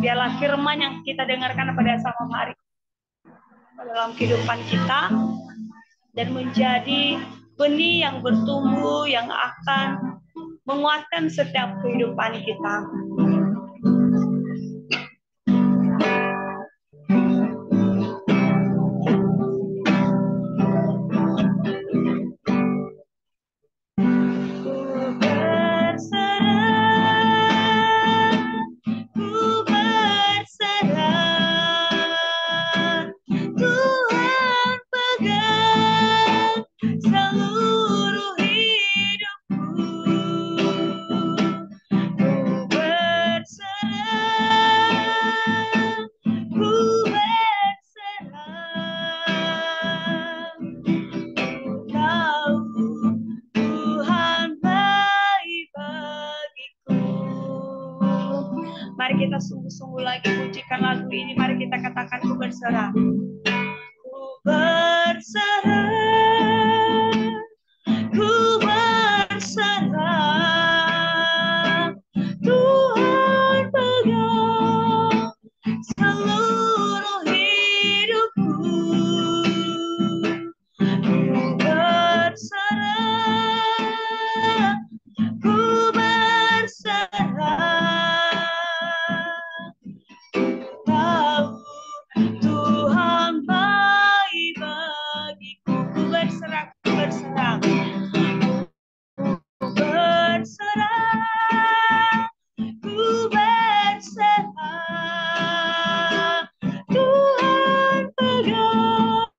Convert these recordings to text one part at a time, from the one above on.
Biarlah firman yang kita dengarkan pada malam hari dalam kehidupan kita dan menjadi benih yang bertumbuh yang akan menguatkan setiap kehidupan kita. Mari kita sungguh-sungguh lagi pujikan lagu ini. Mari kita katakan, ku berserah. Ku berserah. Ku berserah. Tuhan pegang seluruh hidupku. Ku berserah. Ku berserah. Tuhan baik bagiku. Ku berserah, ku berserah. Ku berserah. Ku berserah. Tuhan pegang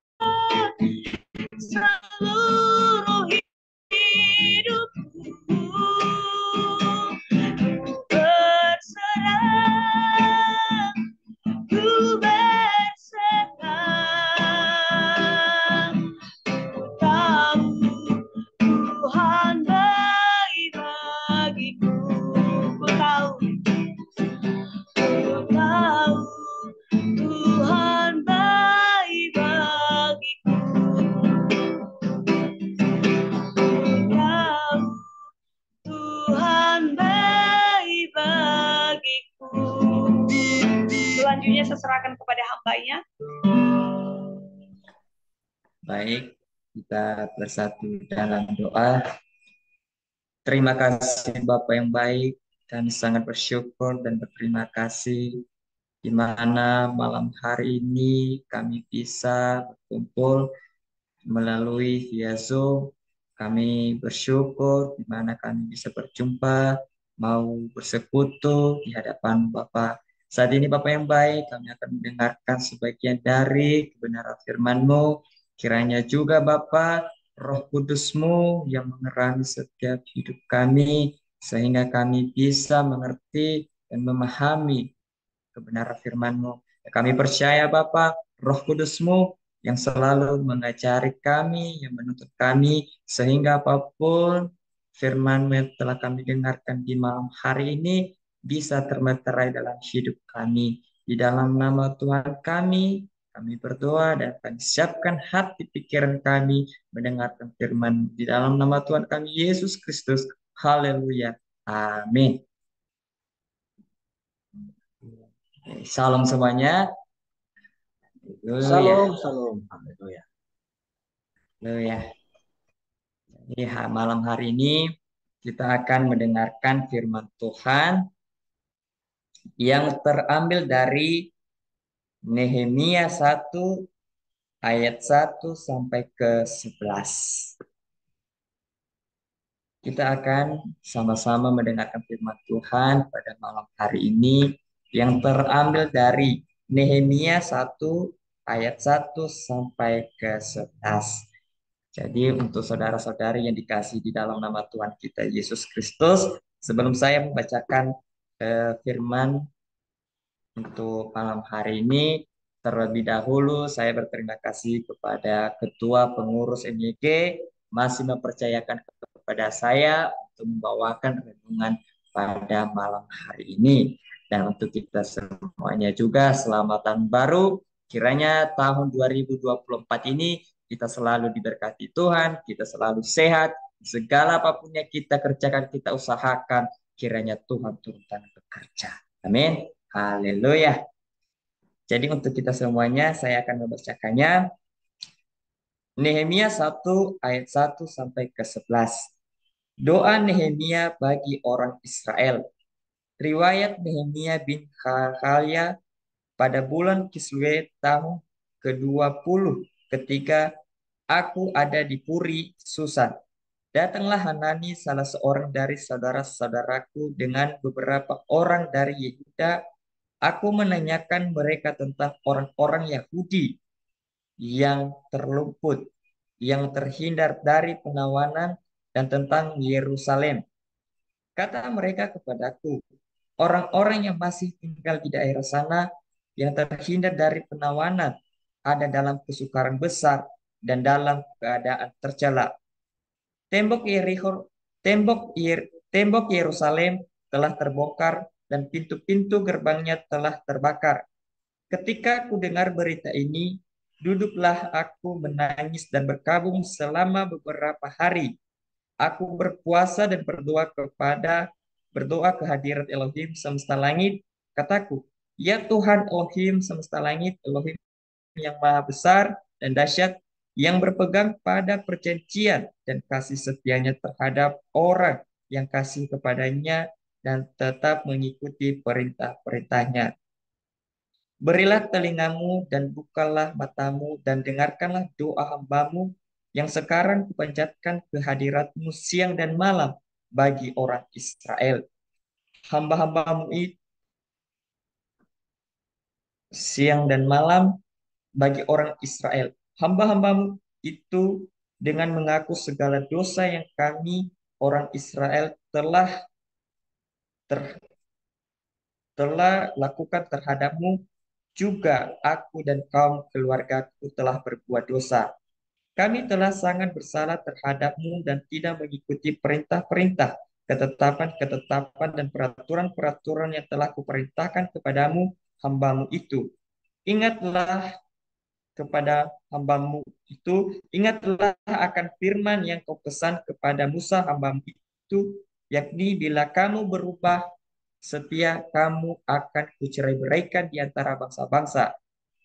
seluruh hidupku. Ku berserah. Ku berserah. Ku tahu Tuhan baik bagiku. Ku tahu Tuhan baik bagiku. Ku tahu Tuhan baik bagiku. Selanjutnya saya serahkan kepada hamba-Nya. Baik, kita bersatu dalam doa. Terima kasih Bapak yang baik, kami sangat bersyukur dan berterima kasih di mana malam hari ini kami bisa berkumpul melalui via Zoom. Kami bersyukur di mana kami bisa berjumpa, mau bersekutu di hadapan Bapak. Saat ini Bapak yang baik, kami akan mendengarkan sebagian dari kebenaran firman-Mu. Kiranya juga Bapak, Roh Kudus-Mu yang mengerami setiap hidup kami, sehingga kami bisa mengerti dan memahami kebenaran firman-Mu. Kami percaya Bapak, Roh Kudus-Mu yang selalu mengajari kami, yang menuntut kami, sehingga apapun firman-Mu yang telah kami dengarkan di malam hari ini bisa termeterai dalam hidup kami. Di dalam nama Tuhan kami berdoa dan kami siapkan hati pikiran kami mendengarkan firman di dalam nama Tuhan kami Yesus Kristus. Haleluya. Amin. Salam semuanya. Salam, salam. Haleluya. Haleluya. Jadi malam hari ini kita akan mendengarkan firman Tuhan yang terambil dari Nehemia 1 ayat 1 sampai ke 11. Kita akan sama-sama mendengarkan firman Tuhan pada malam hari ini yang terambil dari Nehemia 1 ayat 1 sampai ke 11. Jadi untuk saudara-saudari yang dikasih di dalam nama Tuhan kita Yesus Kristus, sebelum saya membacakan firman untuk malam hari ini, terlebih dahulu saya berterima kasih kepada Ketua Pengurus MYG masih mempercayakan kepada saya untuk membawakan renungan pada malam hari ini. Dan untuk kita semuanya juga selamat tahun baru. Kiranya tahun 2024 ini kita selalu diberkati Tuhan, kita selalu sehat, segala apapun yang kita kerjakan, kita usahakan, kiranya Tuhan turun tangan bekerja. Amin. Haleluya. Jadi untuk kita semuanya, saya akan membacakannya. Nehemia 1 ayat 1 sampai ke 11. Doa Nehemia bagi orang Israel. Riwayat Nehemia bin Hakaliah pada bulan Kislew tahun ke-20 ketika aku ada di Puri, Susan. Datanglah Hanani, salah seorang dari saudara-saudaraku, dengan beberapa orang dari Yehuda. Aku menanyakan mereka tentang orang-orang Yahudi yang terluput, yang terhindar dari penawanan, dan tentang Yerusalem. Kata mereka kepadaku, orang-orang yang masih tinggal di daerah sana, yang terhindar dari penawanan, ada dalam kesukaran besar dan dalam keadaan tercela. Tembok Yeriko, tembok Yerusalem telah terbongkar dan pintu-pintu gerbangnya telah terbakar. Ketika ku dengar berita ini, duduklah aku menangis dan berkabung selama beberapa hari. Aku berpuasa dan berdoa kehadirat Elohim semesta langit. Kataku, ya Tuhan Elohim semesta langit, Elohim yang maha besar dan dahsyat, yang berpegang pada perjanjian dan kasih setianya terhadap orang yang kasih kepadanya dan tetap mengikuti perintah-perintahnya. Berilah telingamu dan bukalah matamu dan dengarkanlah doa hambamu yang sekarang kupanjatkan kehadiratmu siang dan malam bagi orang Israel. Hamba-hambamu itu siang dan malam bagi orang Israel. Hamba-hambamu itu dengan mengaku segala dosa yang kami orang Israel ter- telah lakukan terhadapmu, juga aku dan kaum keluargaku telah berbuat dosa. Kami telah sangat bersalah terhadapmu dan tidak mengikuti perintah-perintah, ketetapan-ketetapan, dan peraturan-peraturan yang telah kuperintahkan kepadamu, hambamu itu. Ingatlah kepada hambamu itu, ingatlah akan firman yang kau pesan kepada Musa hambamu itu, yakni bila kamu berubah setia, kamu akan kucerai-beraikan di antara bangsa-bangsa.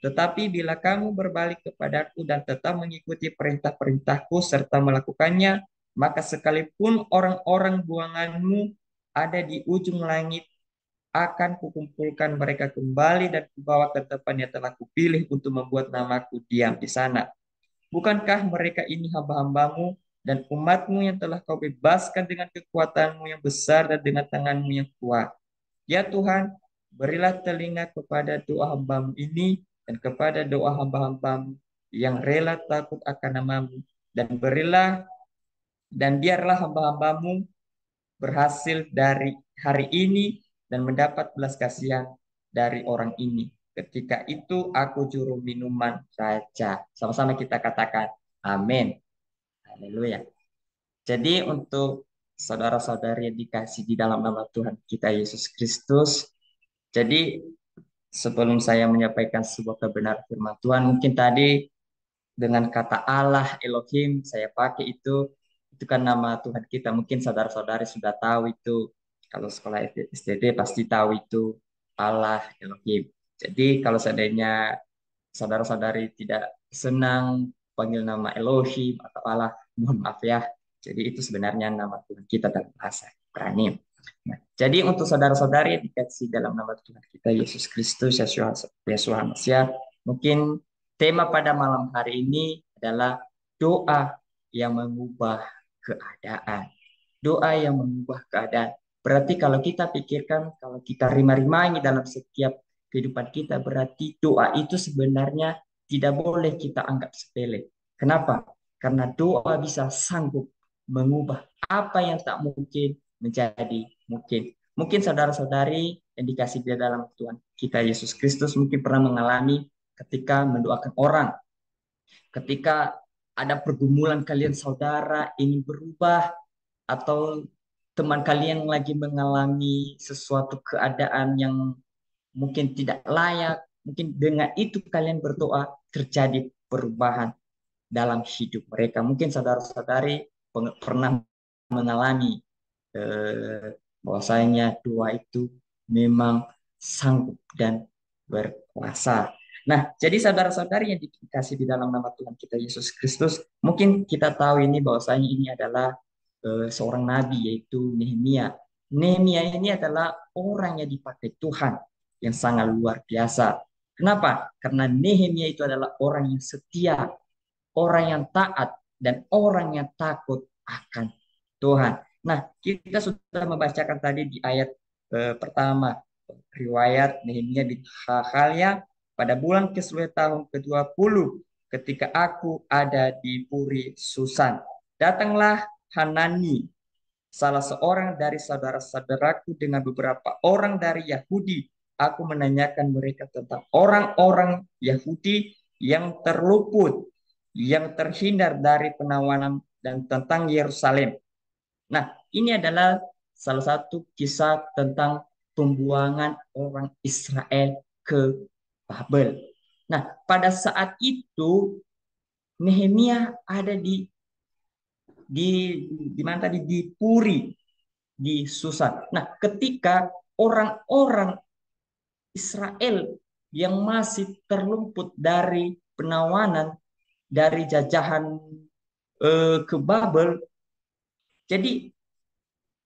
Tetapi bila kamu berbalik kepadaku dan tetap mengikuti perintah-perintahku serta melakukannya, maka sekalipun orang-orang buanganmu ada di ujung langit, akan kukumpulkan mereka kembali dan kubawa ke tempat yang telah kupilih untuk membuat namaku diam di sana. Bukankah mereka ini hamba-hambamu dan umatmu yang telah kau bebaskan dengan kekuatanmu yang besar dan dengan tanganmu yang kuat? Ya Tuhan, berilah telinga kepada doa hambamu ini dan kepada doa hamba-hambamu yang rela takut akan namamu, dan biarlah hamba-hambamu berhasil dari hari ini dan mendapat belas kasihan dari orang ini. Ketika itu aku juru minuman raja. Sama-sama kita katakan amin. Haleluya. Jadi untuk saudara-saudari yang dikasih di dalam nama Tuhan kita Yesus Kristus, jadi sebelum saya menyampaikan sebuah kebenaran firman Tuhan, mungkin tadi dengan kata Allah, Elohim, saya pakai itu kan nama Tuhan kita. Mungkin saudara-saudari sudah tahu itu. Kalau sekolah STD pasti tahu itu Allah, Elohim. Jadi kalau seandainya saudara-saudari tidak senang panggil nama Elohim atau Allah, mohon maaf ya. Jadi itu sebenarnya nama Tuhan kita dalam bahasa Ibrani. Nah, jadi untuk saudara-saudari yang dikasih dalam nama Tuhan kita Yesus Kristus, Yeshua Mesya, mungkin tema pada malam hari ini adalah doa yang mengubah keadaan. Doa yang mengubah keadaan. Berarti kalau kita pikirkan, kalau kita rima-rimai dalam setiap kehidupan kita, berarti doa itu sebenarnya tidak boleh kita anggap sepele. Kenapa? Karena doa bisa sanggup mengubah apa yang tak mungkin menjadi mungkin. Mungkin saudara-saudari yang dikasih di dalam Tuhan kita Yesus Kristus mungkin pernah mengalami ketika mendoakan orang, ketika ada pergumulan kalian saudara ingin berubah, atau teman kalian lagi mengalami sesuatu keadaan yang mungkin tidak layak, mungkin dengan itu kalian berdoa terjadi perubahan dalam hidup mereka. Mungkin saudara-saudari pernah mengalami bahwasanya doa itu memang sanggup dan berkuasa. Nah, jadi saudara-saudari yang dikasih di dalam nama Tuhan kita Yesus Kristus, mungkin kita tahu ini bahwasanya ini adalah seorang nabi yaitu Nehemia. Nehemia ini adalah orang yang dipakai Tuhan yang sangat luar biasa. Kenapa? Karena Nehemia itu adalah orang yang setia, orang yang taat, dan orang yang takut akan Tuhan. Nah, kita sudah membacakan tadi di ayat pertama, riwayat Nehemia bin Hakaliah pada bulan ke-10 tahun ke-20 ketika aku ada di Puri Susan. Datanglah Hanani, salah seorang dari saudara-saudaraku dengan beberapa orang dari Yahudi. Aku menanyakan mereka tentang orang-orang Yahudi yang terluput, yang terhindar dari penawanan dan tentang Yerusalem. Nah, ini adalah salah satu kisah tentang pembuangan orang Israel ke Babel. Nah, pada saat itu Nehemia ada di di mana tadi di Puri, di Susan. Nah, ketika orang-orang Israel yang masih terlumput dari penawanan dari jajahan ke Babel, jadi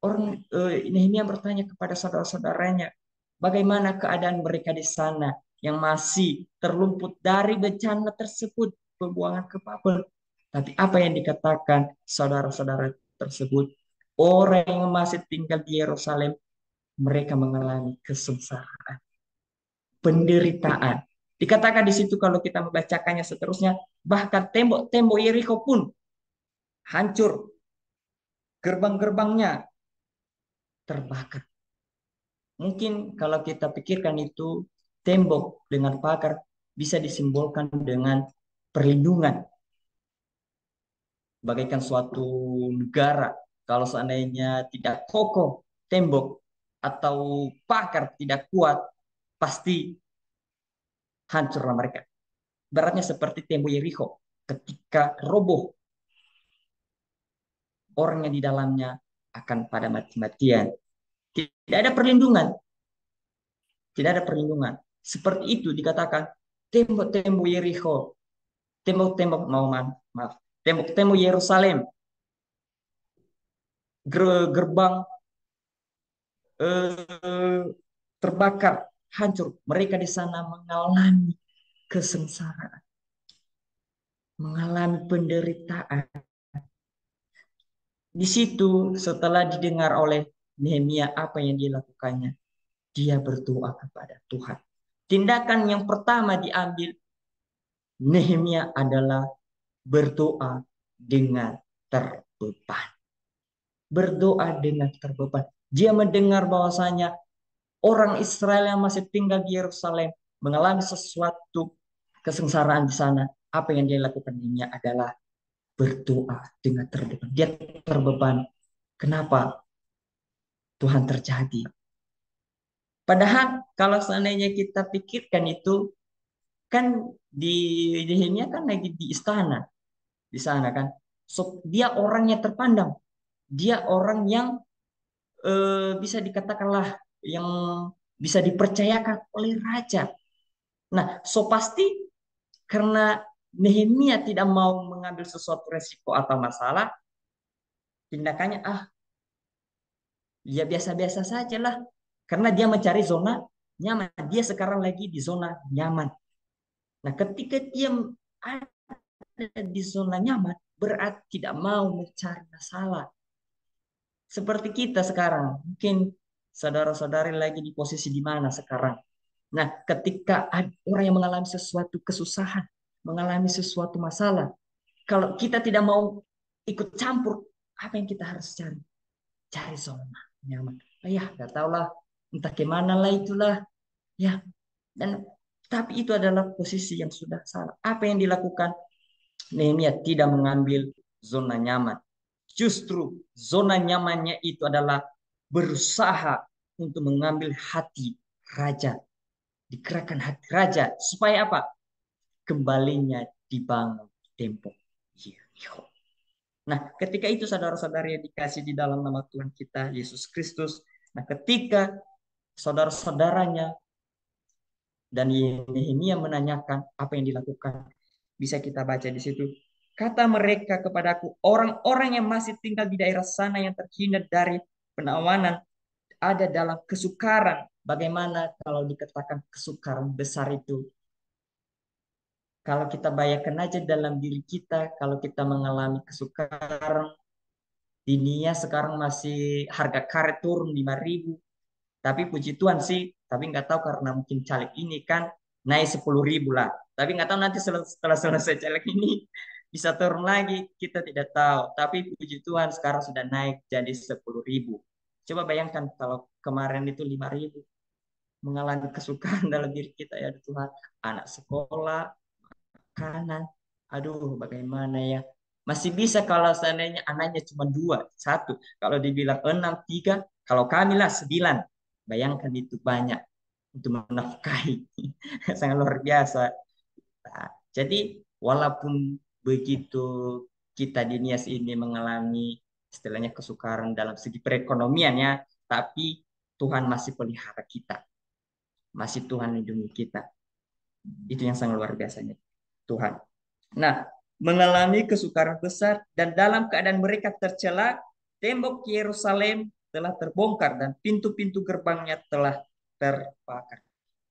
orang Nehemia bertanya kepada saudara-saudaranya, bagaimana keadaan mereka di sana yang masih terlumput dari bencana tersebut, pembuangan ke Babel. Tapi apa yang dikatakan saudara-saudara tersebut? Orang yang masih tinggal di Yerusalem, mereka mengalami kesengsaraan, penderitaan. Dikatakan di situ kalau kita membacakannya seterusnya, bahkan tembok-tembok Yeriko pun hancur, gerbang-gerbangnya terbakar. Mungkin kalau kita pikirkan itu tembok dengan pagar bisa disimbolkan dengan perlindungan, bagaikan suatu negara. Kalau seandainya tidak kokoh tembok atau pagar tidak kuat, pasti hancurlah mereka. Baratnya seperti tembok Yeriko. Ketika roboh, orang yang di dalamnya akan pada mati-matian. Tidak ada perlindungan. Tidak ada perlindungan. Seperti itu dikatakan tembok-tembok Yeriko, tembok-tembok maaf, tembok-tembok Yerusalem, gerbang eh, terbakar, hancur. Mereka di sana mengalami kesengsaraan, mengalami penderitaan. Di situ setelah didengar oleh Nehemia apa yang dilakukannya, dia berdoa kepada Tuhan. Tindakan yang pertama diambil Nehemia adalah berdoa dengan terbeban. Berdoa dengan terbeban. Dia mendengar bahwasanya orang Israel yang masih tinggal di Yerusalem mengalami sesuatu kesengsaraan di sana. Apa yang dia lakukan ini adalah berdoa dengan terbeban. Dia terbeban. Kenapa Tuhan terjadi? Padahal kalau seandainya kita pikirkan itu kan di Nehemia kan lagi di istana di sana kan. So, dia orangnya terpandang. Dia orang yang bisa dikatakanlah yang bisa dipercayakan oleh raja. Nah, so pasti karena Nehemia tidak mau mengambil sesuatu resiko atau masalah, tindakannya ya biasa-biasa saja lah. Karena dia mencari zona nyaman. Dia sekarang lagi di zona nyaman. Nah, ketika dia ada di zona nyaman, berarti tidak mau mencari masalah. Seperti kita sekarang, mungkin saudara-saudari lagi di posisi di mana sekarang. Nah, ketika ada orang yang mengalami sesuatu kesusahan, mengalami sesuatu masalah, kalau kita tidak mau ikut campur, apa yang kita harus cari? Cari zona nyaman. Ya, nggak tahu lah, entah gimana lah itulah. Ya, dan tapi itu adalah posisi yang sudah salah. Apa yang dilakukan? Nehemia tidak mengambil zona nyaman. Justru zona nyamannya itu adalah berusaha untuk mengambil hati raja. Digerakkan hati raja. Supaya apa? Kembalinya dibangun tembok Yeriko. Nah, ketika itu saudara-saudari yang dikasih di dalam nama Tuhan kita, Yesus Kristus. Nah, ketika saudara-saudaranya. Dan Nehemia menanyakan apa yang dilakukan. Bisa kita baca di situ. Kata mereka kepadaku, orang-orang yang masih tinggal di daerah sana yang terhindar dari penawanan ada dalam kesukaran. Bagaimana kalau dikatakan kesukaran besar itu? Kalau kita bayangkan aja dalam diri kita, kalau kita mengalami kesukaran, dunia sekarang masih harga karet turun 5.000. Tapi puji Tuhan sih, tapi nggak tahu karena mungkin caleg ini kan naik 10.000 lah. Tapi nggak tahu nanti setelah selesai caleg ini bisa turun lagi, kita tidak tahu. Tapi puji Tuhan sekarang sudah naik jadi 10.000. Coba bayangkan kalau kemarin itu 5.000, mengalami kesukaan dalam diri kita ya Tuhan. Anak sekolah, kanan. Aduh, bagaimana ya? Masih bisa kalau seandainya anaknya cuma dua, satu. Kalau dibilang enam, tiga. Kalau kami lah 9. Bayangkan itu banyak untuk menafkahi. Sangat luar biasa. Nah, jadi walaupun begitu kita di Nias ini mengalami istilahnya kesukaran dalam segi perekonomian ya, tapi Tuhan masih pelihara kita. Masih Tuhan lindungi kita. Itu yang sangat luar biasanya. Tuhan. Nah, mengalami kesukaran besar dan dalam keadaan mereka tercela, tembok Yerusalem telah terbongkar dan pintu-pintu gerbangnya telah terbakar.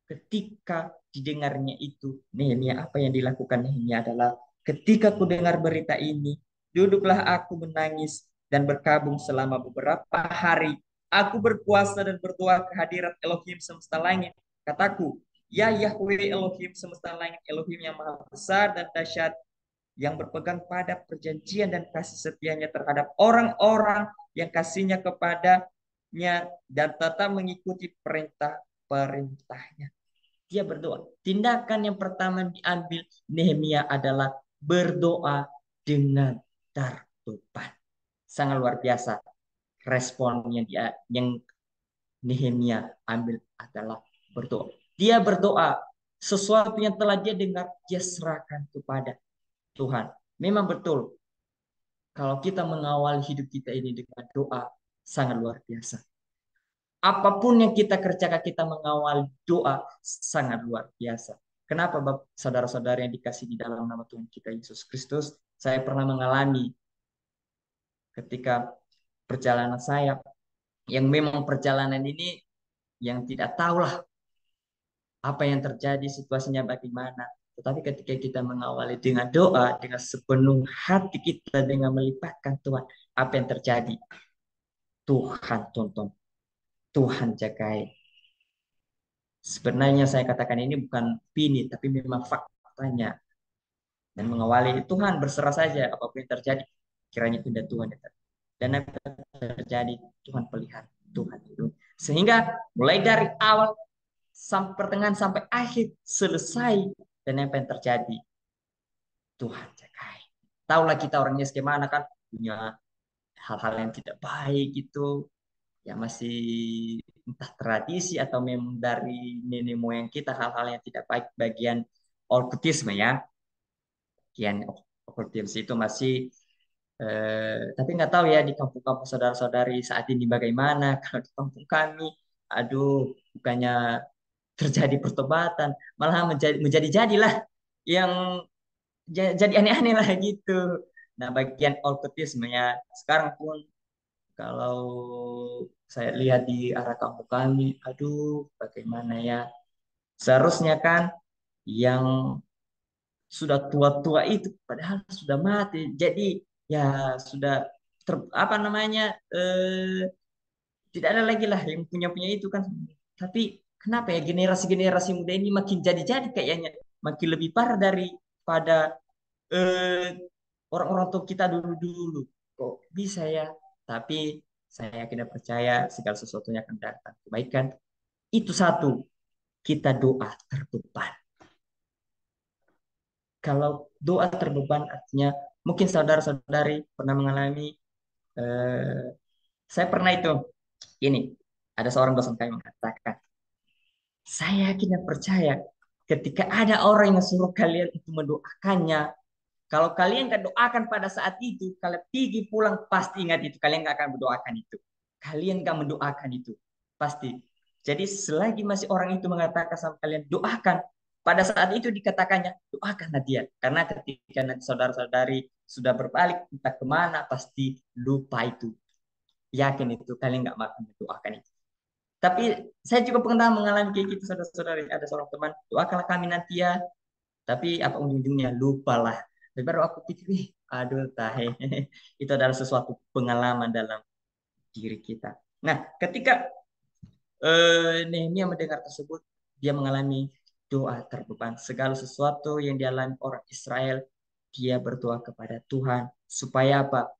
Ketika didengarnya itu, Nehemia apa yang dilakukan Nehemia adalah ketika ku dengar berita ini, duduklah aku menangis dan berkabung selama beberapa hari. Aku berpuasa dan berdoa kehadirat Elohim semesta langit. Kataku, ya Yahweh Elohim semesta langit, Elohim yang maha besar dan dahsyat, yang berpegang pada perjanjian dan kasih setianya terhadap orang-orang yang kasihnya kepadanya dan tetap mengikuti perintah-perintahnya. Dia berdoa. Tindakan yang pertama diambil Nehemia adalah berdoa dengan terdepan. Sangat luar biasa. Respon yang Nehemia ambil adalah berdoa. Dia berdoa sesuatu yang telah dia dengar, dia serahkan kepada Tuhan. Memang betul, kalau kita mengawali hidup kita ini dengan doa, sangat luar biasa. Apapun yang kita kerjakan, kita mengawali doa, sangat luar biasa. Kenapa, saudara-saudara yang dikasih di dalam nama Tuhan kita Yesus Kristus? Saya pernah mengalami ketika perjalanan saya, yang memang perjalanan ini yang tidak tahulah apa yang terjadi, situasinya bagaimana. Tetapi ketika kita mengawali dengan doa, dengan sepenuh hati kita, dengan melibatkan Tuhan, apa yang terjadi? Tuhan tonton, Tuhan jagai. Sebenarnya saya katakan ini bukan opini, tapi memang faktanya. Dan mengawali Tuhan, berserah saja apapun yang terjadi. Kiranya tidak Tuhan yang terjadi. Dan apa yang terjadi, Tuhan pelihara, Tuhan itu. Sehingga mulai dari awal sampai pertengahan sampai akhir selesai, dan apa yang terjadi, Tuhan jagai. Tahulah kita orangnya bagaimana kan, punya hal-hal yang tidak baik itu, ya masih entah tradisi atau memang dari nenek moyang kita, hal-hal yang tidak baik, bagian okultisme ya, bagian okultisme itu masih tapi nggak tahu ya di kampung-kampung saudara-saudari saat ini bagaimana. Kalau di kampung kami, aduh, bukannya terjadi pertobatan, malah menjadi-jadilah yang jadi aneh-aneh lah gitu. Nah, bagian okultisme ya sekarang pun kalau saya lihat di arah kampung kami, aduh, bagaimana ya? Seharusnya kan yang sudah tua-tua itu padahal sudah mati. Jadi ya sudah apa namanya tidak ada lagi lah yang punya itu kan. Tapi kenapa ya generasi-generasi muda ini makin jadi-jadi kayaknya makin lebih parah daripada eh, orang-orang tua kita dulu-dulu. Kok bisa ya? Tapi saya yakin dan percaya segala sesuatunya akan datang kebaikan. Itu satu, kita doa terdepan. Kalau doa terbeban artinya mungkin saudara-saudari pernah mengalami eh, saya pernah itu ini ada seorang dosen kami mengatakan saya yakin dan percaya ketika ada orang yang suruh kalian itu mendoakannya, kalau kalian gak doakan pada saat itu, kalau pergi pulang pasti ingat itu, kalian gak akan mendoakan itu, kalian gak mendoakan itu pasti. Jadi selagi masih orang itu mengatakan sama kalian doakan, pada saat itu dikatakannya doakanlah dia. Karena ketika nanti saudara-saudari sudah berbalik entah kemana, pasti lupa itu. Yakin itu kalian nggak makan doakan itu. Tapi saya juga pernah mengalami kayak gitu saudara-saudari. Ada seorang teman, doakanlah kami nanti ya. Tapi apa ujung-ujungnya lupalah. Dan baru aku pikir, aduh tahe. Itu adalah sesuatu pengalaman dalam diri kita. Nah, ketika Nehemia mendengar tersebut, dia mengalami doa terbeban. Segala sesuatu yang dialami orang Israel, dia berdoa kepada Tuhan. Supaya apa?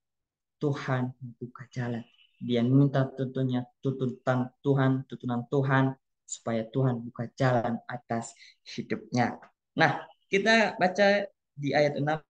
Tuhan membuka jalan. Dia minta tuntunan Tuhan, supaya Tuhan buka jalan atas hidupnya. Nah, kita baca di ayat 6.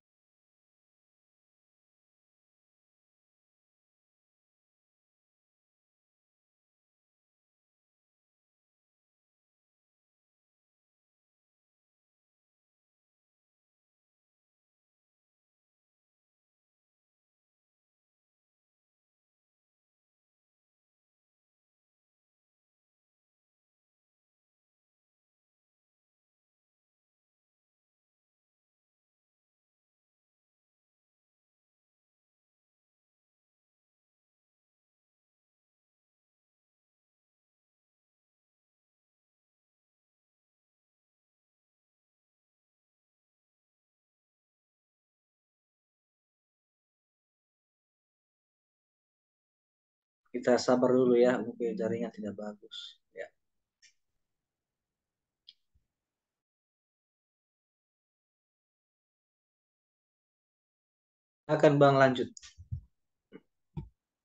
Kita sabar dulu ya, mungkin jaringan tidak bagus. Ya. Akan Bang lanjut.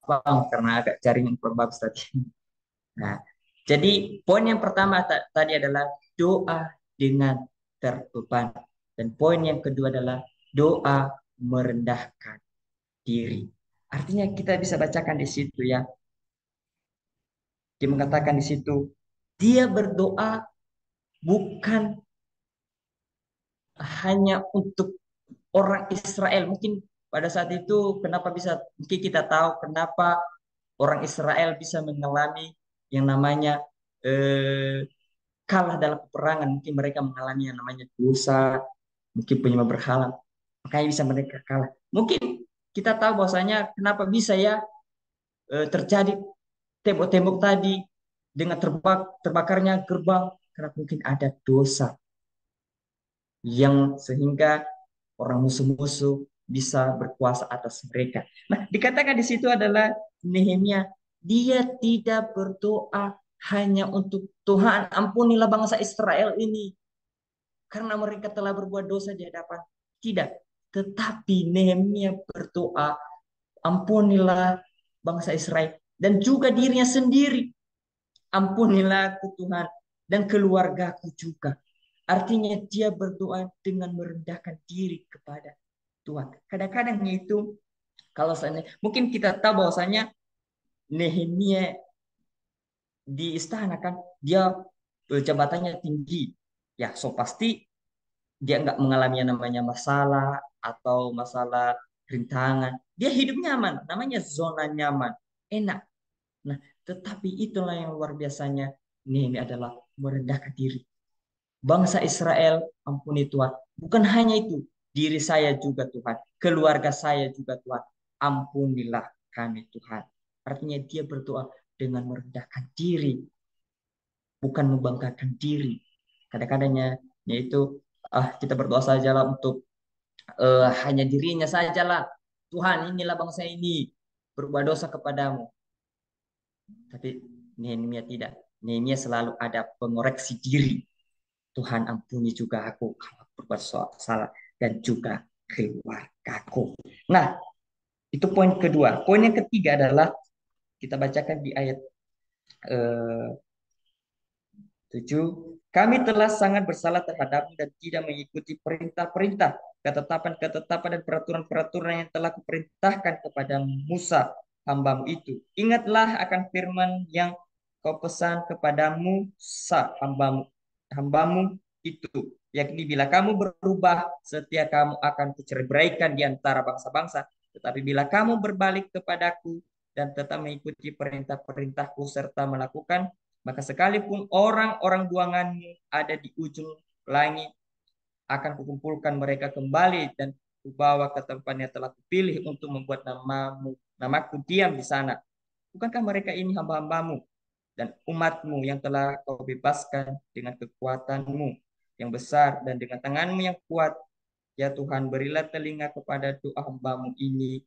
Bang, karena agak jaringan kurang bagus tadi. Nah, jadi poin yang pertama tadi adalah doa dengan terbeban. Dan poin yang kedua adalah doa merendahkan diri. Artinya kita bisa bacakan di situ ya. Dia mengatakan di situ, dia berdoa bukan hanya untuk orang Israel. Mungkin pada saat itu mungkin kita tahu kenapa orang Israel bisa mengalami yang namanya eh, kalah dalam peperangan. Mungkin mereka mengalami yang namanya dosa, mungkin penyembah berhala. Makanya bisa mereka kalah. Mungkin kita tahu bahwasanya kenapa bisa ya terjadi tembok-tembok tadi dengan terbakarnya gerbang, karena mungkin ada dosa yang sehingga orang musuh-musuh bisa berkuasa atas mereka. Nah, dikatakan di situ adalah Nehemia, dia tidak berdoa hanya untuk Tuhan ampunilah bangsa Israel ini karena mereka telah berbuat dosa di hadapan. Tidak, tetapi Nehemia berdoa, ampunilah bangsa Israel dan juga dirinya sendiri. Ampunilah aku Tuhan dan keluargaku juga. Artinya dia berdoa dengan merendahkan diri kepada Tuhan. Kadang-kadang itu kalau saya mungkin kita tahu bahwasanya Nehemia di istana kan dia jabatannya tinggi. Ya, so pasti dia nggak mengalami yang namanya masalah atau masalah rintangan. Dia hidup nyaman, namanya zona nyaman, enak. Nah, tetapi itulah yang luar biasanya. Ini adalah merendahkan diri. Bangsa Israel, ampuni Tuhan. Bukan hanya itu, diri saya juga Tuhan, keluarga saya juga Tuhan. Ampunilah kami Tuhan. Artinya dia berdoa dengan merendahkan diri, bukan membanggakan diri. Kadang-kadangnya yaitu kita berdoa sajalah untuk hanya dirinya sajalah. Tuhan, inilah bangsa ini berbuat dosa kepadamu. Tapi Nehemia tidak. Nehemia selalu ada pengoreksi diri. Tuhan ampuni juga aku kalau berbuat salah dan juga keluargaku. Nah, itu poin kedua. Poin yang ketiga adalah kita bacakan di ayat 7. Kami telah sangat bersalah terhadapmu dan tidak mengikuti perintah-perintah, ketetapan-ketetapan dan peraturan-peraturan yang telah kuperintahkan kepada Musa, hambamu itu. Ingatlah akan firman yang kau pesan kepada Musa, hambamu itu. Yakni bila kamu berubah, setia kamu akan kuceraikan di antara bangsa-bangsa. Tetapi bila kamu berbalik kepadaku dan tetap mengikuti perintah-perintahku serta melakukan Maka sekalipun orang-orang buanganmu ada di ujung langit, akan kukumpulkan mereka kembali dan kubawa ke tempat yang telah kupilih untuk membuat namaku diam di sana. Bukankah mereka ini hamba-hambamu dan umatmu yang telah kau bebaskan dengan kekuatanmu yang besar dan dengan tanganmu yang kuat? Ya Tuhan, berilah telinga kepada doa hambamu ini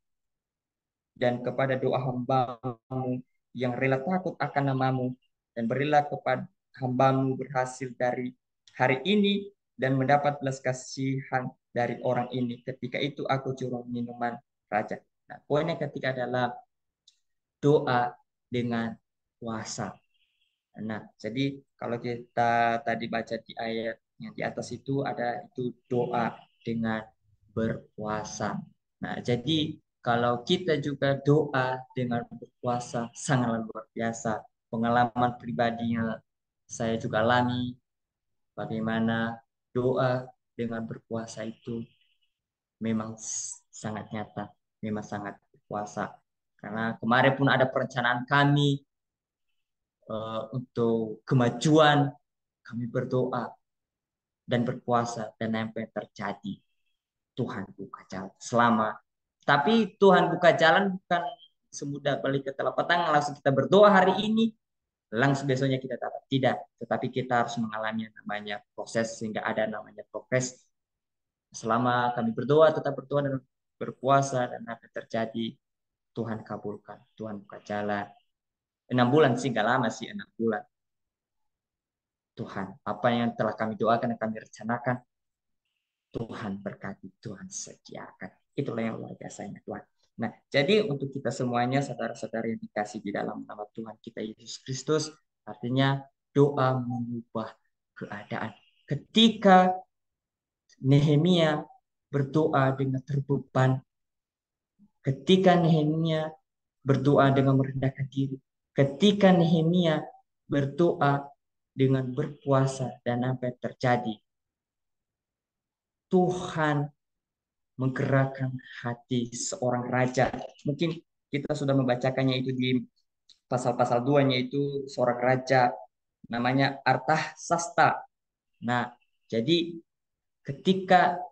dan kepada doa hambamu yang rela takut akan namamu, dan berilah kepada hambamu berhasil dari hari ini dan mendapat belas kasihan dari orang ini. Ketika itu aku curang minuman raja. Nah, poinnya ketika adalah doa dengan puasa. Nah, jadi kalau kita tadi baca di ayat yang di atas itu ada itu doa dengan berpuasa. Nah, jadi kalau kita juga doa dengan berpuasa sangatlah luar biasa. Pengalaman pribadinya saya juga alami bagaimana doa dengan berpuasa itu memang sangat nyata, memang sangat berpuasa. Karena kemarin pun ada perencanaan kami untuk kemajuan, kami berdoa dan berpuasa, dan apa yang terjadi, Tuhan buka jalan. Tapi Tuhan buka jalan bukan semudah balik ke telapak tangan langsung kita berdoa hari ini langsung besoknya kita dapat, tidak. Tetapi kita harus mengalami yang namanya proses, sehingga ada namanya progres. Selama kami berdoa, tetap berdoa dan berpuasa, dan apa yang terjadi, Tuhan kabulkan, Tuhan buka jalan. 6 bulan sih, nggak lama sih, 6 bulan. Tuhan, apa yang telah kami doakan dan kami rencanakan, Tuhan berkati, Tuhan sediakan. Itulah yang luar biasanya Tuhan. Nah, jadi untuk kita semuanya, saudara-saudara yang dikasih di dalam nama Tuhan kita Yesus Kristus, artinya doa mengubah keadaan. Ketika Nehemia berdoa dengan terbeban, ketika Nehemia berdoa dengan merendahkan diri, ketika Nehemia berdoa dengan berpuasa, dan apa yang terjadi, Tuhan menggerakkan hati seorang raja. Mungkin kita sudah membacakannya itu di pasal-pasal 2-nya, itu seorang raja namanya Artasasta. Nah, jadi ketika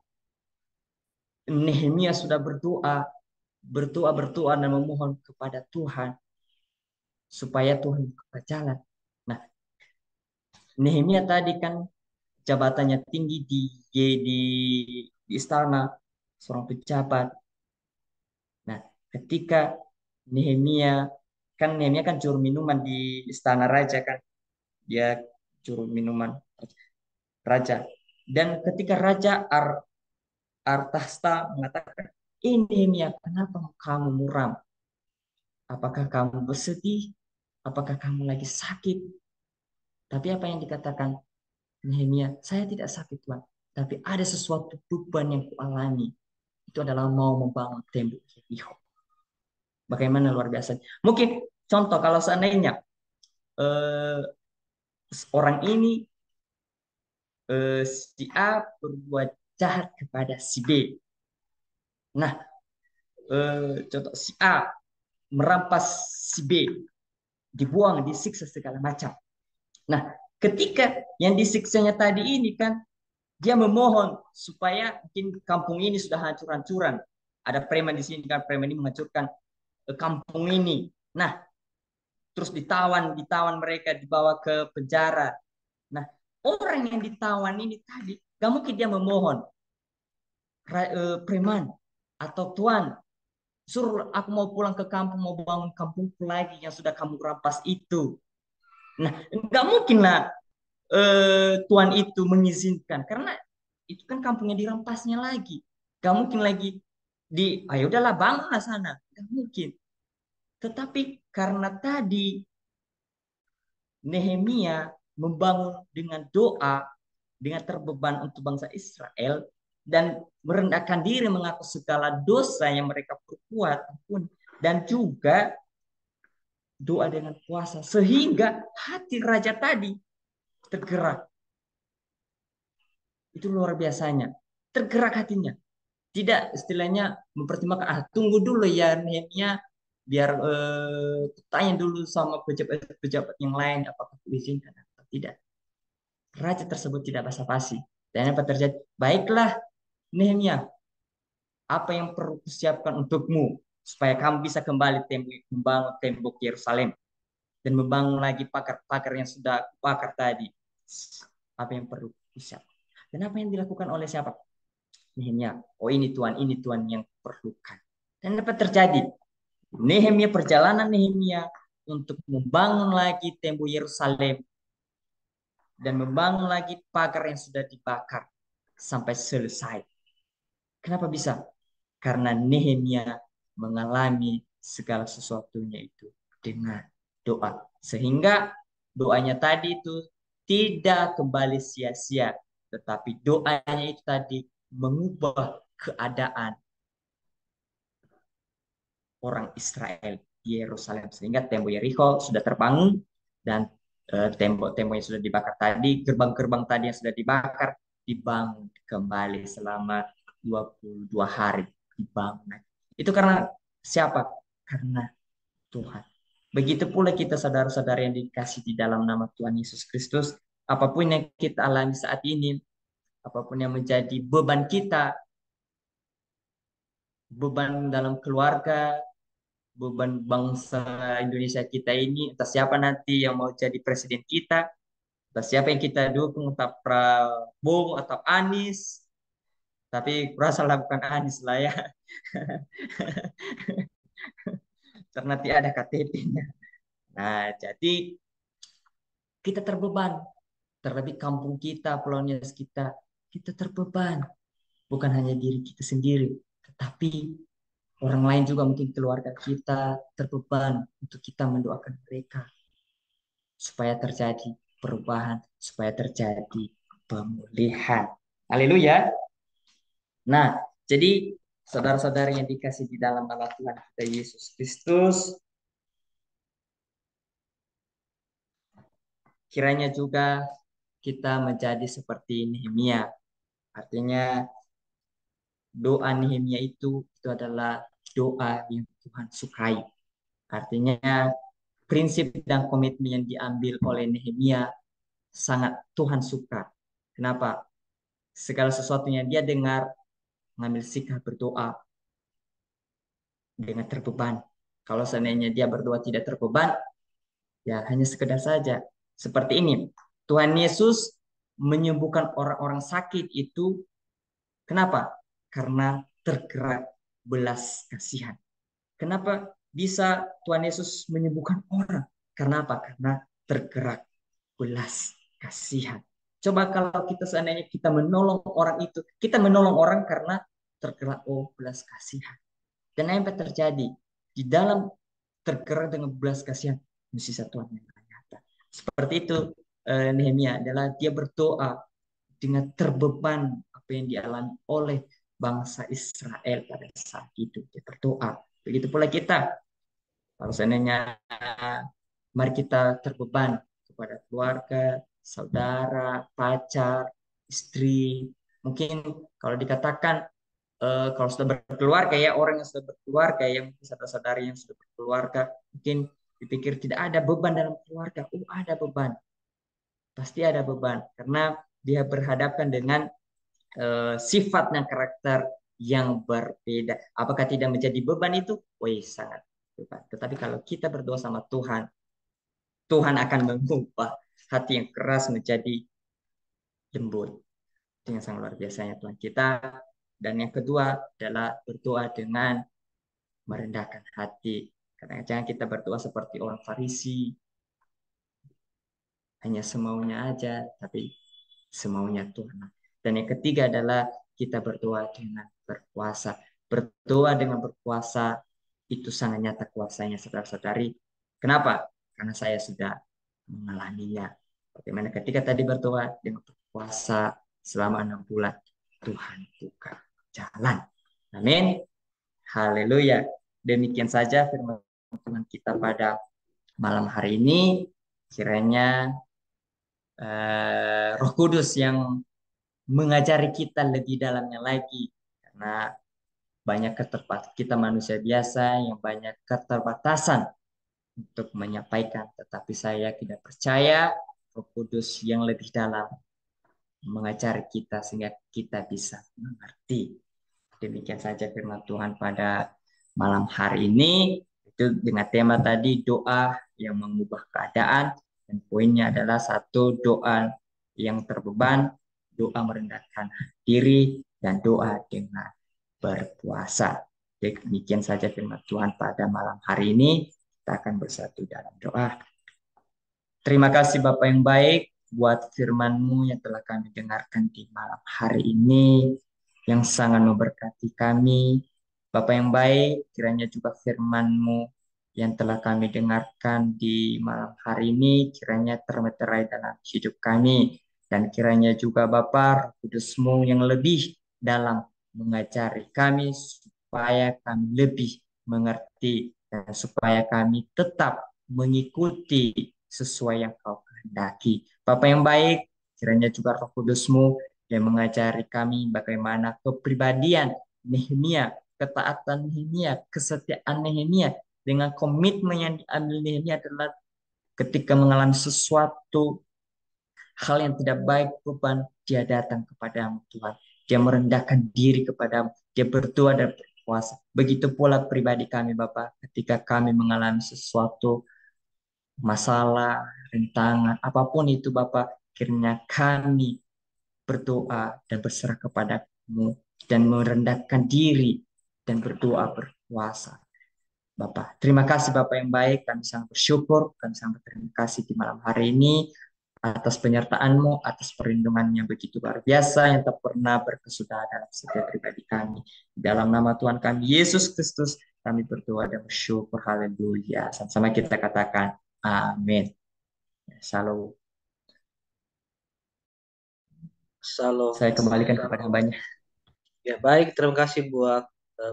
Nehemia sudah berdoa dan memohon kepada Tuhan supaya Tuhan buka jalan. Nah, Nehemia tadi kan jabatannya tinggi di istana, seorang pejabat. Nah, ketika Nehemia kan juru minuman di istana raja kan, dia juru minuman raja. Dan ketika Raja Artasta mengatakan, ini Nehemia, kenapa kamu muram? Apakah kamu bersedih? Apakah kamu lagi sakit? Tapi apa yang dikatakan Nehemia, saya tidak sakit Tuhan, tapi ada sesuatu beban yang kualami. Itu adalah mau membangun tembok Yeriko. Bagaimana luar biasa. Mungkin contoh kalau seandainya eh, orang ini si A berbuat jahat kepada si B. Nah, contoh si A merampas si B, dibuang, disiksa segala macam. Nah, ketika yang disiksanya tadi ini kan, dia memohon supaya mungkin kampung ini sudah hancur-hancuran. Ada preman di sini kan, preman ini menghancurkan kampung ini. Nah, terus ditawan mereka, dibawa ke penjara. Nah, orang yang ditawan ini tadi, gak mungkin dia memohon, preman atau tuan, suruh aku mau pulang ke kampung, mau bangun kampungku lagi yang sudah kamu rampas itu. Nah, nggak mungkin lah tuan itu mengizinkan, karena itu kan kampungnya dirampasnya lagi. Gak mungkin lagi ayo udahlah bangunlah sana. Gak mungkin. Tetapi karena tadi Nehemia membangun dengan doa, dengan terbeban untuk bangsa Israel, dan merendahkan diri mengaku segala dosa yang mereka perbuat, dan juga doa dengan puasa, sehingga hati raja tadi tergerak. Itu luar biasanya. Tergerak hatinya. Tidak istilahnya mempertimbangkan, tunggu dulu ya Nehemia, biar tanya dulu sama pejabat-pejabat yang lain apakah diizinkan atau tidak. Raja tersebut tidak basa-basi. Dan apa terjadi? Baiklah, Nehemia, apa yang perlu kusiapkan untukmu supaya kamu bisa kembali membangun tembok Yerusalem dan membangun lagi pakar-pakar yang sudah pakar tadi. Apa yang perlu kusiapkan? Dan apa yang dilakukan oleh siapa? Nehemia. Oh ini Tuhan yang perlukan. Dan apa terjadi? Nehemia, perjalanan Nehemia untuk membangun lagi tembok Yerusalem dan membangun lagi pagar yang sudah dibakar sampai selesai. Kenapa bisa? Karena Nehemia mengalami segala sesuatunya itu dengan doa. Sehingga doanya tadi itu tidak kembali sia-sia, tetapi doanya itu tadi mengubah keadaan orang Israel di Yerusalem, sehingga tembok Yeriko sudah terbangun dan tembok-tembok yang sudah dibakar tadi, gerbang-gerbang tadi yang sudah dibakar dibangun kembali selama 22 hari dibangun. Itu karena siapa? Karena Tuhan. Begitu pula kita saudara-saudara yang dikasih di dalam nama Tuhan Yesus Kristus, apapun yang kita alami saat ini, apapun yang menjadi beban kita, beban dalam keluarga, beban bangsa Indonesia kita ini, entah siapa nanti yang mau jadi presiden kita, entah siapa yang kita dukung, entah Prabowo atau Anies, tapi berasalah bukan Anies lah ya, karena tidak ada KTP-nya. Nah, jadi kita terbeban, terlebih kampung kita, Pulau Nias kita terbeban. Bukan hanya diri kita sendiri, tetapi orang lain juga, mungkin keluarga kita terbeban untuk kita mendoakan mereka supaya terjadi perubahan, supaya terjadi pemulihan. Haleluya. Nah, jadi saudara-saudara yang dikasih di dalam nama Tuhan kita Yesus Kristus, kiranya juga kita menjadi seperti Nehemia. Artinya doa Nehemia itu adalah doa yang Tuhan sukai. Artinya prinsip dan komitmen yang diambil oleh Nehemia sangat Tuhan suka. Kenapa? Segala sesuatunya dia dengar, mengambil sikap berdoa dengan terbeban. Kalau seandainya dia berdoa tidak terbeban, ya hanya sekedar saja. Seperti ini, Tuhan Yesus menyembuhkan orang-orang sakit itu, kenapa? Karena tergerak belas kasihan. Kenapa bisa Tuhan Yesus menyembuhkan orang? Karena apa? Karena tergerak belas kasihan. Coba kalau kita seandainya kita menolong orang itu, kita menolong orang karena tergerak belas kasihan. Dan apa yang terjadi? Di dalam tergerak dengan belas kasihan, mukjizat Tuhan yang nyata. Seperti itu Nehemia adalah dia berdoa dengan terbeban apa yang dialami oleh bangsa Israel pada saat itu. Dia berdoa. Begitu pula kita. Kalau seandainya mari kita terbeban kepada keluarga, saudara, pacar, istri. Mungkin kalau dikatakan kalau sudah berkeluarga ya, orang yang sudah berkeluarga, yang saudara-saudari yang sudah berkeluarga, mungkin dipikir tidak ada beban dalam keluarga. Oh, ada beban. Pasti ada beban karena dia berhadapan dengan sifat dan karakter yang berbeda. Apakah tidak menjadi beban itu? Wih, sangat beban. Tetapi kalau kita berdoa sama Tuhan, Tuhan akan mengubah hati yang keras menjadi lembut. Itu yang sangat luar biasanya Tuhan kita. Dan yang kedua adalah berdoa dengan merendahkan hati. Karena jangan kita berdoa seperti orang Farisi, hanya semaunya aja, tapi semaunya Tuhan. Dan yang ketiga adalah kita berdoa dengan berpuasa. Berdoa dengan berpuasa itu sangat nyata kuasanya, saudara-saudari. Kenapa? Karena saya sudah mengalaminya. Bagaimana ketika tadi berdoa dengan berpuasa selama 6 bulan, Tuhan buka jalan. Amin. Haleluya. Demikian saja firman Tuhan kita pada malam hari ini. Kiranya Roh Kudus yang mengajari kita lebih dalamnya lagi, karena banyak kita manusia biasa yang banyak keterbatasan untuk menyampaikan, tetapi saya tidak percaya Roh Kudus yang lebih dalam mengajari kita sehingga kita bisa mengerti. Demikian saja firman Tuhan pada malam hari ini. Itu dengan tema tadi doa yang mengubah keadaan. Dan poinnya adalah satu, doa yang terbeban, doa merendahkan diri, dan doa dengan berpuasa. Demikian saja firman Tuhan pada malam hari ini. Kita akan bersatu dalam doa. Terima kasih Bapak yang baik buat firman-Mu yang telah kami dengarkan di malam hari ini, yang sangat memberkati kami. Bapak yang baik, kiranya juga firman-Mu yang telah kami dengarkan di malam hari ini, kiranya termeterai dalam hidup kami. Dan kiranya juga Bapa Kudus-Mu yang lebih dalam mengajari kami, supaya kami lebih mengerti, dan supaya kami tetap mengikuti sesuai yang kau kehendaki. Bapa yang baik, kiranya juga Roh Kudus-Mu yang mengajari kami bagaimana kepribadian Nehemia, ketaatan Nehemia, kesetiaan Nehemia, dengan komitmen yang diambil Nehemia adalah ketika mengalami sesuatu hal yang tidak baik, beban, dia datang kepadamu Tuhan. Dia merendahkan diri kepadamu, dia berdoa dan berpuasa. Begitu pula pribadi kami Bapak, ketika kami mengalami sesuatu masalah, rintangan, apapun itu Bapak, kiranya kami berdoa dan berserah kepadamu dan merendahkan diri dan berdoa berpuasa. Bapak, terima kasih Bapak yang baik, kami sangat bersyukur, kami sangat berterima kasih di malam hari ini atas penyertaan-Mu, atas perlindungan yang begitu luar biasa yang tak pernah berkesudahan dalam setiap pribadi kami. Dalam nama Tuhan kami Yesus Kristus, kami berdoa dan bersyukur. Haleluya. Sama-sama kita katakan amin. Shalom. Shalom. Saya kembalikan kepada hambanya. Ya baik, terima kasih buat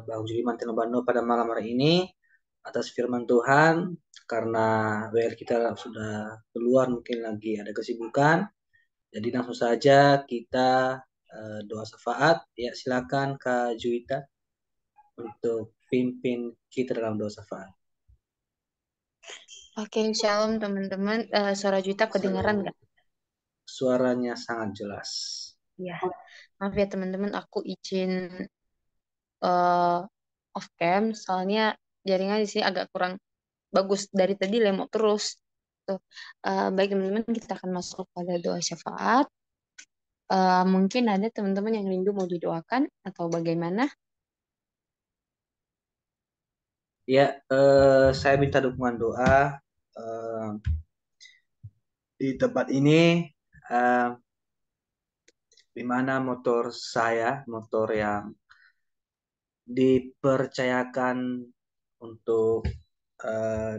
Bang Juliman Tinobando pada malam hari ini atas firman Tuhan. Karena WR kita sudah keluar, mungkin lagi ada kesibukan. Jadi langsung saja kita doa syafaat. Ya silakan Kak Juwita untuk pimpin kita dalam doa syafaat. Oke, shalom teman-teman. Suara Juita kedengaran nggak? Suaranya sangat jelas. Ya, maaf ya teman-teman, aku izin off cam, soalnya jaringan di sini agak kurang bagus. Dari tadi lemot terus. Tuh. Baik teman-teman, kita akan masuk pada doa syafaat. Mungkin ada teman-teman yang rindu mau didoakan atau bagaimana? Ya, saya minta dukungan doa di tempat ini, di mana motor yang dipercayakan untuk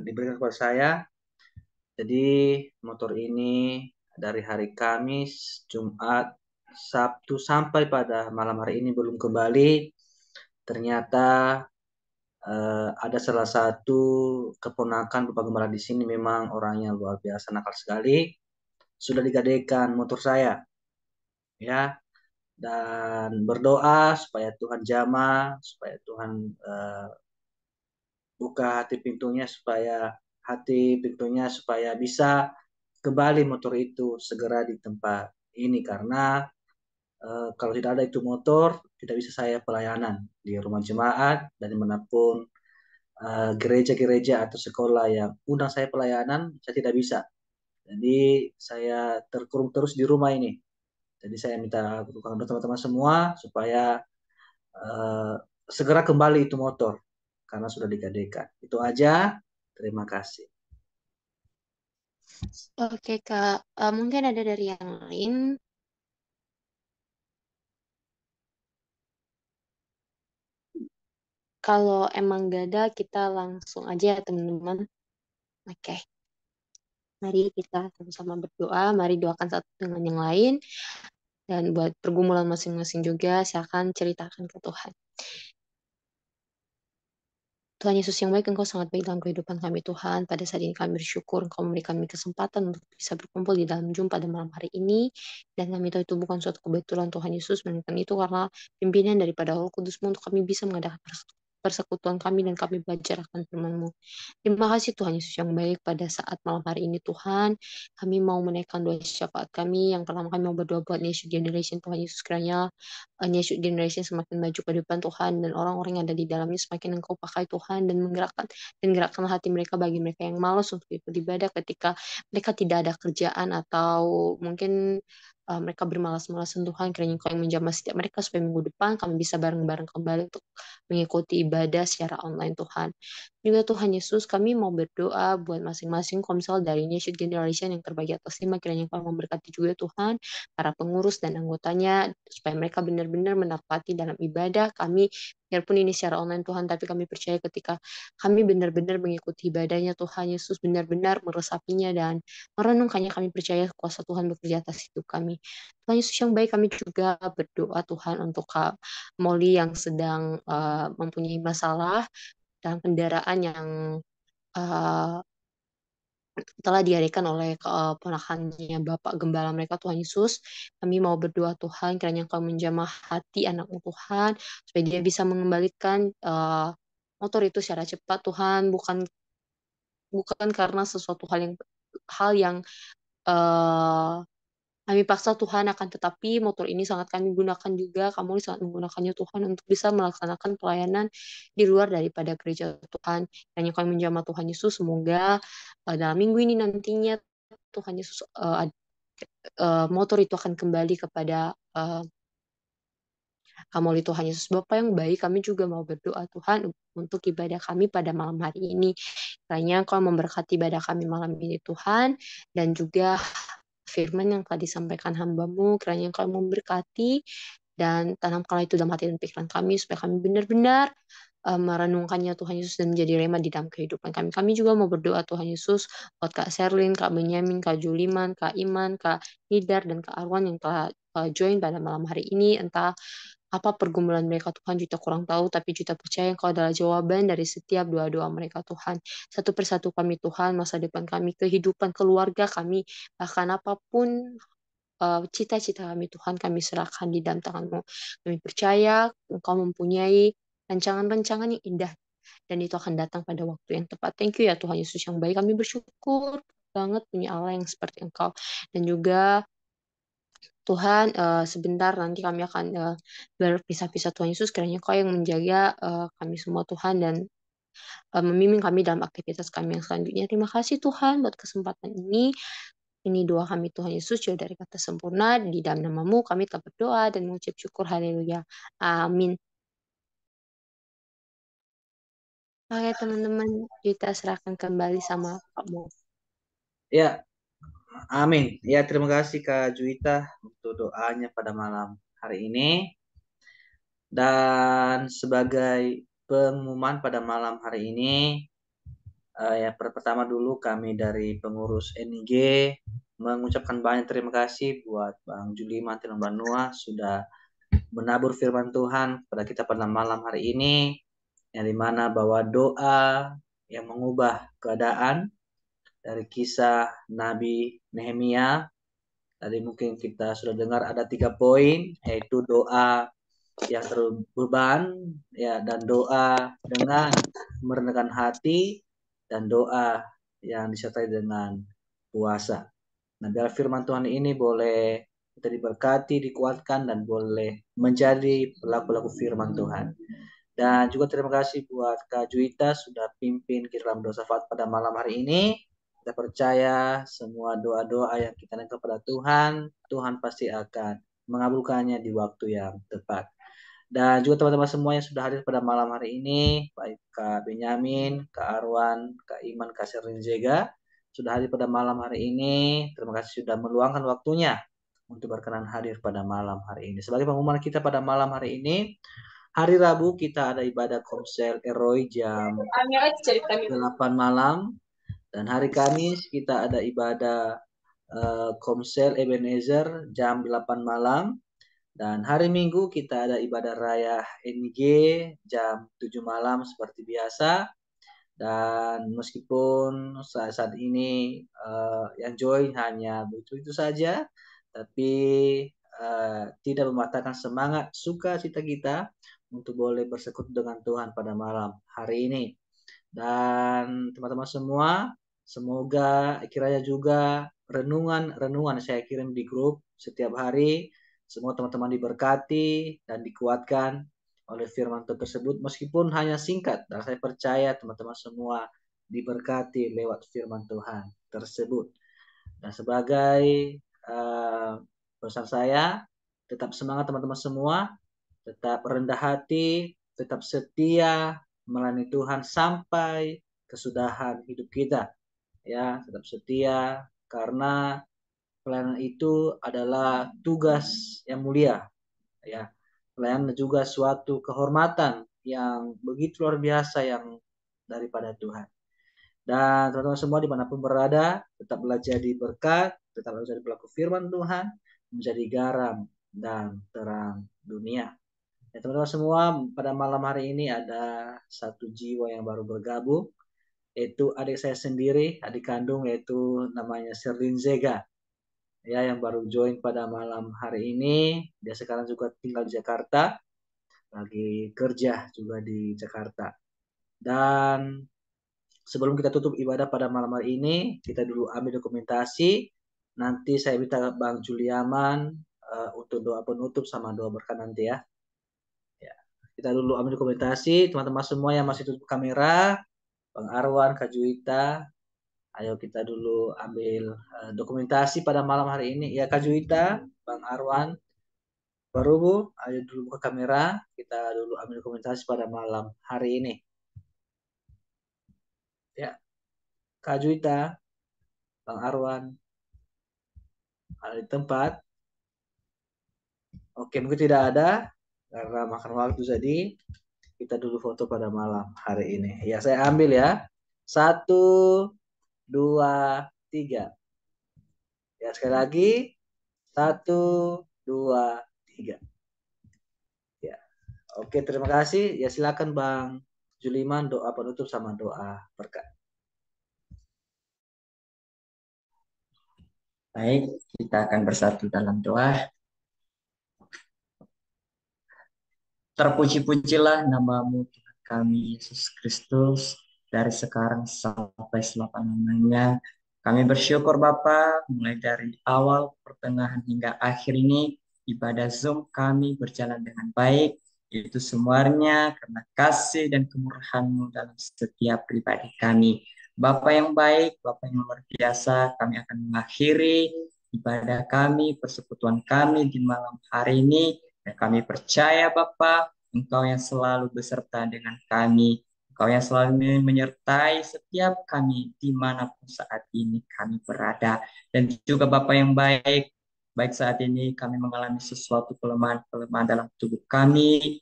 diberikan kepada saya. Jadi motor ini dari hari Kamis, Jumat, Sabtu sampai pada malam hari ini belum kembali. Ternyata ada salah satu keponakan Bapak Gembala di sini, memang orangnya luar biasa nakal sekali. Sudah digadaikan motor saya, ya, dan berdoa supaya Tuhan jamah, supaya Tuhan buka hati pintunya supaya bisa kembali motor itu segera di tempat ini, karena kalau tidak ada itu motor, tidak bisa saya pelayanan di rumah jemaat dan dimanapun gereja-gereja atau sekolah yang undang saya pelayanan, saya tidak bisa. Jadi saya terkurung terus di rumah ini. Jadi saya minta dukungan teman-teman semua supaya segera kembali itu motor karena sudah digadaikan. Itu aja. Terima kasih. Oke, Kak. Mungkin ada dari yang lain. Kalau emang gak ada, kita langsung aja ya teman-teman. Oke. Mari kita sama-sama berdoa. Mari doakan satu dengan yang lain. Dan buat pergumulan masing-masing juga, silakan ceritakan ke Tuhan. Tuhan Yesus yang baik, Engkau sangat baik dalam kehidupan kami Tuhan. Pada saat ini kami bersyukur Engkau memberi kami kesempatan untuk bisa berkumpul di dalam Zoom pada malam hari ini. Dan kami tahu itu bukan suatu kebetulan Tuhan Yesus, melainkan itu karena pimpinan daripada Roh Kudus-Mu untuk kami bisa mengadakan persekutuan kami dan kami belajar akan firman-Mu. Terima kasih Tuhan Yesus yang baik pada saat malam hari ini Tuhan. Kami mau menaikkan doa syafaat kami. Yang pertama kami mau berdoa buat Nation Generation Tuhan Yesus, kiranya Nation Generation semakin maju ke depan Tuhan, dan orang-orang yang ada di dalamnya semakin Engkau pakai Tuhan, dan gerakkan hati mereka bagi mereka yang malas untuk ikut ibadah ketika mereka tidak ada kerjaan atau mungkin mereka bermalas-malasan Tuhan. Kiranya Engkau yang menjamah setiap mereka supaya minggu depan kami bisa bareng-bareng kembali untuk mengikuti ibadah secara online Tuhan. Juga Tuhan Yesus, kami mau berdoa buat masing-masing komsel dari Nation Generation yang terbagi atas 5, kiranya Engkau memberkati juga Tuhan, para pengurus dan anggotanya, supaya mereka benar-benar menepati dalam ibadah kami, biarpun ini secara online Tuhan, tapi kami percaya ketika kami benar-benar mengikuti ibadahnya Tuhan Yesus, benar-benar meresapinya dan merenungkannya, kami percaya kuasa Tuhan bekerja atas hidup kami. Tuhan Yesus yang baik, kami juga berdoa Tuhan untuk Kak Molly yang sedang mempunyai masalah dalam kendaraan yang uh, telah diadakan oleh ponakannya Bapak Gembala mereka Tuhan Yesus. Kami mau berdoa Tuhan, kiranya Engkau menjamah hati anakmu Tuhan, supaya dia bisa mengembalikan motor itu secara cepat Tuhan, bukan bukan karena sesuatu hal yang uh, kami paksa Tuhan, akan tetapi motor ini sangat kami gunakan juga, kamu sangat menggunakannya Tuhan untuk bisa melaksanakan pelayanan di luar daripada gereja Tuhan. Hanya kami menjamah Tuhan Yesus, semoga dalam minggu ini nantinya Tuhan Yesus motor itu akan kembali kepada kamu Tuhan Yesus. Bapa yang baik, kami juga mau berdoa Tuhan untuk ibadah kami pada malam hari ini. Kiranya Kau memberkati ibadah kami malam ini Tuhan, dan juga firman yang telah disampaikan hamba-Mu, kiranya Engkau memberkati dan tanamkanlah itu dalam hati dan pikiran kami, supaya kami benar-benar merenungkannya Tuhan Yesus dan menjadi rema di dalam kehidupan kami. Kami juga mau berdoa Tuhan Yesus buat Kak Sherlyn, Kak Benyamin, Kak Juliman, Kak Iman, Kak Hidar, dan Kak Arwan yang telah join pada malam hari ini. Entah apa pergumulan mereka Tuhan, Juta kurang tahu, tapi Juta percaya Engkau adalah jawaban dari setiap doa-doa mereka Tuhan. Satu persatu kami Tuhan, masa depan kami, kehidupan keluarga kami, bahkan apapun cita-cita kami Tuhan, kami serahkan di dalam tangan-Mu. Kami percaya Engkau mempunyai rancangan-rancangan yang indah, dan itu akan datang pada waktu yang tepat. Thank you ya Tuhan Yesus yang baik. Kami bersyukur banget punya Allah yang seperti Engkau. Dan juga Tuhan, sebentar nanti kami akan berpisah-pisah Tuhan Yesus, kiranya Kau yang menjaga kami semua Tuhan, dan membimbing kami dalam aktivitas kami yang selanjutnya. Terima kasih Tuhan buat kesempatan ini. Ini doa kami Tuhan Yesus, jauh dari kata sempurna. Di dalam nama-Mu kami telah berdoa dan mengucap syukur. Haleluya. Amin. Oke teman-teman, kita serahkan kembali sama Pak Mo. Ya, amin. Ya, terima kasih Kak Juwita untuk doanya pada malam hari ini. Dan sebagai pengumuman pada malam hari ini, ya pertama dulu kami dari pengurus NIG mengucapkan banyak terima kasih buat Bang Juliman dan Bang Noah sudah menabur firman Tuhan kepada kita pada malam hari ini, yang dimana bahwa doa yang mengubah keadaan dari kisah Nabi Nehemia. Tadi mungkin kita sudah dengar ada 3 poin, yaitu doa yang terbeban, ya, dan doa dengan merendahkan hati, dan doa yang disertai dengan puasa. Nah, biar firman Tuhan ini boleh kita diberkati, dikuatkan, dan boleh menjadi pelaku-pelaku firman Tuhan. Dan juga terima kasih buat Kak Juwita sudah pimpin kita dalam doa syafaat pada malam hari ini. Kita percaya semua doa-doa yang kita naikkan kepada Tuhan, Tuhan pasti akan mengabulkannya di waktu yang tepat. Dan juga teman-teman semua yang sudah hadir pada malam hari ini, baik Kak Benyamin, Kak Arwan, Kak Iman, Kak Sherlyn Zega, sudah hadir pada malam hari ini. Terima kasih sudah meluangkan waktunya untuk berkenan hadir pada malam hari ini. Sebagai pengumuman kita pada malam hari ini, hari Rabu kita ada ibadah Komsel Eroi jam 8 malam. Dan hari Kamis kita ada ibadah Komsel Ebenezer jam 8 malam. Dan hari Minggu kita ada ibadah raya NIG jam 7 malam seperti biasa. Dan meskipun saat ini yang join hanya itu saja, tapi tidak mematahkan semangat sukacita kita untuk boleh bersekutu dengan Tuhan pada malam hari ini. Dan teman-teman semua, semoga kiranya juga renungan-renungan saya kirim di grup setiap hari, semua teman-teman diberkati dan dikuatkan oleh firman Tuhan tersebut, meskipun hanya singkat. Dan saya percaya teman-teman semua diberkati lewat firman Tuhan tersebut. Dan sebagai pesan saya, tetap semangat teman-teman semua, tetap rendah hati, tetap setia melayani Tuhan sampai kesudahan hidup kita. Ya, tetap setia karena pelayanan itu adalah tugas yang mulia. Ya, pelayanan juga suatu kehormatan yang begitu luar biasa yang daripada Tuhan. Dan teman-teman semua dimanapun berada, tetap belajar di berkat, tetap belajar pelaku firman Tuhan, menjadi garam dan terang dunia. Ya, teman-teman semua, pada malam hari ini ada satu jiwa yang baru bergabung, yaitu adik saya sendiri, adik kandung, yaitu namanya Sherlyn Zega, ya, yang baru join pada malam hari ini. Dia sekarang juga tinggal di Jakarta, lagi kerja juga di Jakarta. Dan sebelum kita tutup ibadah pada malam hari ini, kita dulu ambil dokumentasi. Nanti saya minta Bang Juliaman untuk doa penutup sama doa berkat nanti ya. Kita dulu ambil dokumentasi, teman-teman semua yang masih tutup kamera, Bang Arwan, Kak Juwita, ayo kita dulu ambil dokumentasi pada malam hari ini. Ya Kak Juwita, Bang Arwan, baru Bu, ayo dulu ke kamera, kita dulu ambil dokumentasi pada malam hari ini. Ya, Kak Juwita, Bang Arwan, ada di tempat. Oke, mungkin tidak ada, karena makan waktu jadi kita dulu foto pada malam hari ini. Ya, saya ambil ya. 1, 2, 3. Ya, sekali lagi. 1, 2, 3. Ya. Oke, terima kasih. Ya, silakan Bang Juliman doa penutup sama doa berkat. Baik, kita akan bersatu dalam doa. Terpuji-pujilah namamu Tuhan kami Yesus Kristus dari sekarang sampai selama-lamanya. Kami bersyukur Bapa, mulai dari awal, pertengahan hingga akhir ini ibadah Zoom kami berjalan dengan baik. Itu semuanya karena kasih dan kemurahan-Mu dalam setiap pribadi kami. Bapa yang baik, Bapa yang luar biasa, kami akan mengakhiri ibadah kami, persekutuan kami di malam hari ini. Dan kami percaya Bapa, Engkau yang selalu beserta dengan kami. Engkau yang selalu menyertai setiap kami dimanapun saat ini kami berada. Dan juga Bapa yang baik, baik saat ini kami mengalami sesuatu kelemahan-kelemahan dalam tubuh kami,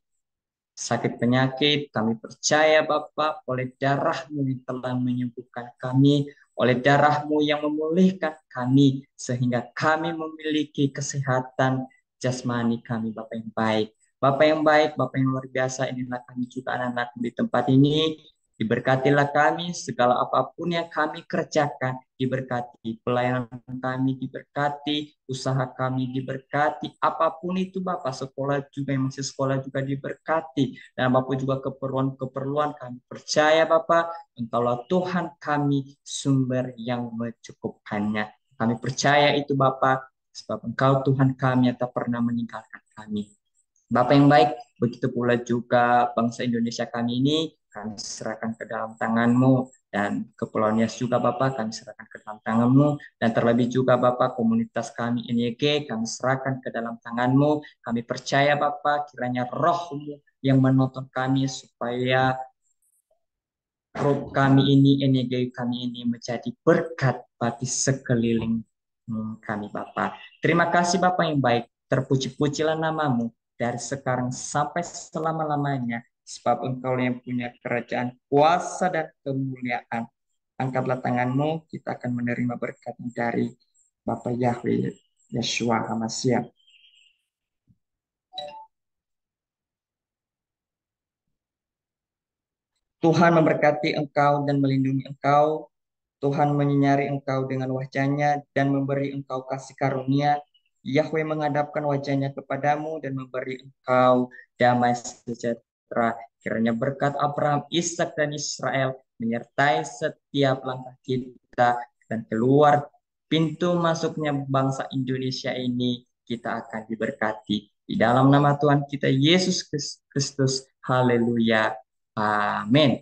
sakit penyakit, kami percaya Bapa, oleh darah-Mu yang telah menyembuhkan kami, oleh darah-Mu yang memulihkan kami, sehingga kami memiliki kesehatan jasmani kami, Bapa yang baik. Bapak yang baik, Bapak yang luar biasa, inilah kami juga anak-anak di tempat ini. Diberkatilah kami, segala apapun yang kami kerjakan, diberkati. Pelayanan kami diberkati, usaha kami diberkati. Apapun itu Bapak, sekolah juga, yang masih sekolah juga diberkati. Dan apapun juga keperluan-keperluan kami percaya Bapak, Engkaulah Tuhan kami, sumber yang mencukupkannya. Kami percaya itu Bapak, sebab Engkau Tuhan kami yang tak pernah meninggalkan kami. Bapak yang baik, begitu pula juga bangsa Indonesia kami ini, kami serahkan ke dalam tangan-Mu, dan Kepulauan Nias juga Bapak, kami serahkan ke dalam tangan-Mu, dan terlebih juga Bapak, komunitas kami NYG, kami serahkan ke dalam tangan-Mu. Kami percaya Bapak, kiranya Roh-Mu yang menuntun kami, supaya grup kami ini, NYG kami ini menjadi berkat bagi sekeliling kami Bapak. Terima kasih Bapak yang baik, terpuji-pujilah namamu dari sekarang sampai selama-lamanya, sebab Engkau yang punya kerajaan, kuasa dan kemuliaan. Angkatlah tanganmu, kita akan menerima berkat dari Bapak Yahweh Yeshua HaMashiach. Tuhan memberkati engkau dan melindungi engkau. Tuhan menyinari engkau dengan wajah-Nya dan memberi engkau kasih karunia. Yahweh menghadapkan wajah-Nya kepadamu dan memberi engkau damai sejahtera. Kiranya berkat Abraham, Ishak dan Israel menyertai setiap langkah kita dan keluar pintu masuknya bangsa Indonesia ini, kita akan diberkati. Di dalam nama Tuhan kita Yesus Kristus. Haleluya. Amin.